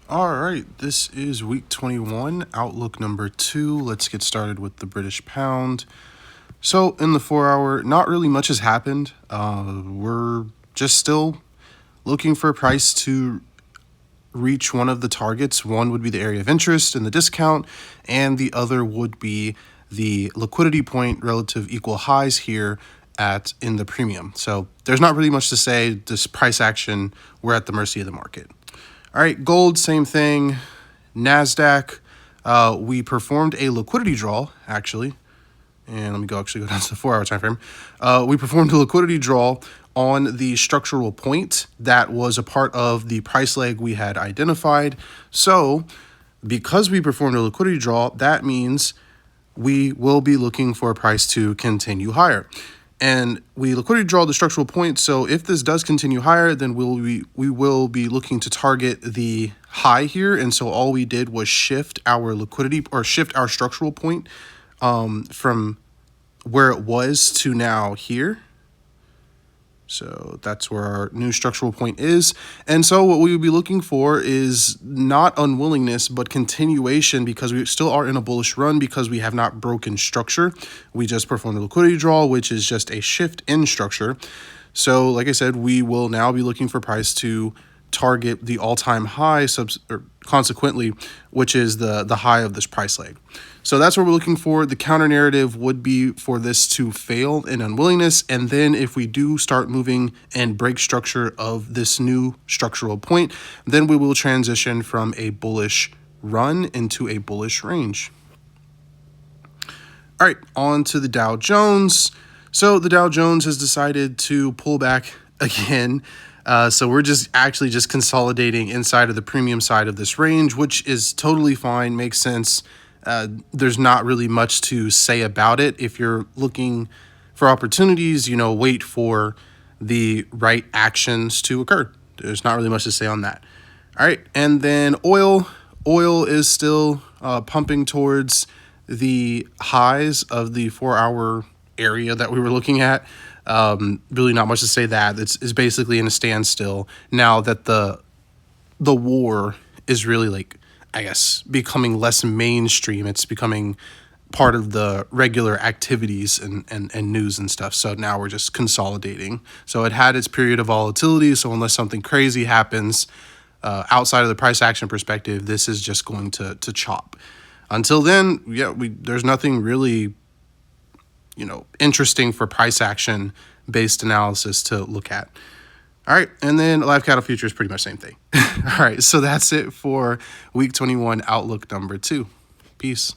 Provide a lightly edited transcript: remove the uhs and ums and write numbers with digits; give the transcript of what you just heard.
All right, this is week 21, outlook number 2. Let's get started with the British pound. So, in the 4 hour, not really much has happened. We're just still looking for a price to reach one of the targets. One would be the area of interest in the discount, and the other would be the liquidity point relative equal highs here in the premium. So, there's not really much to say. This price action, we're at the mercy of the market. All right, gold, same thing. NASDAQ, we performed a liquidity draw, actually. And let me go down to the 4 hour time frame. We performed a liquidity draw on the structural point that was a part of the price leg we had identified. So because we performed a liquidity draw, that means we will be looking for a price to continue higher. And we liquidity draw the structural point. So if this does continue higher, then we will be looking to target the high here. And so all we did was shift our liquidity or shift our structural point from where it was to now here. So that's where our new structural point is. And so what we would be looking for is not unwillingness, but continuation, because we still are in a bullish run because we have not broken structure. We just performed a liquidity draw, which is just a shift in structure. So like I said, we will now be looking for price to target the all-time high consequently, which is the high of this price leg. So that's what we're looking for. The counter narrative would be for this to fail in unwillingness. And then if we do start moving and break structure of this new structural point, then we will transition from a bullish run into a bullish range. All right, on to the Dow Jones. So the Dow Jones has decided to pull back again. So we're just consolidating inside of the premium side of this range, which is totally fine, makes sense. There's not really much to say about it. If you're looking for opportunities, wait for the right actions to occur. There's not really much to say on that. All right, and then oil is still pumping towards the highs of the 4 hour area that we were looking at. Really not much to say that. It's basically in a standstill now that the war is really becoming less mainstream. It's becoming part of the regular activities and news and stuff. So now we're just consolidating. So it had its period of volatility. So unless something crazy happens outside of the price action perspective, this is just going to chop. Until then, there's nothing really interesting for price action based analysis to look at. All right, and then live cattle futures, pretty much same thing. All right, so that's it for week 21 outlook number 2. Peace.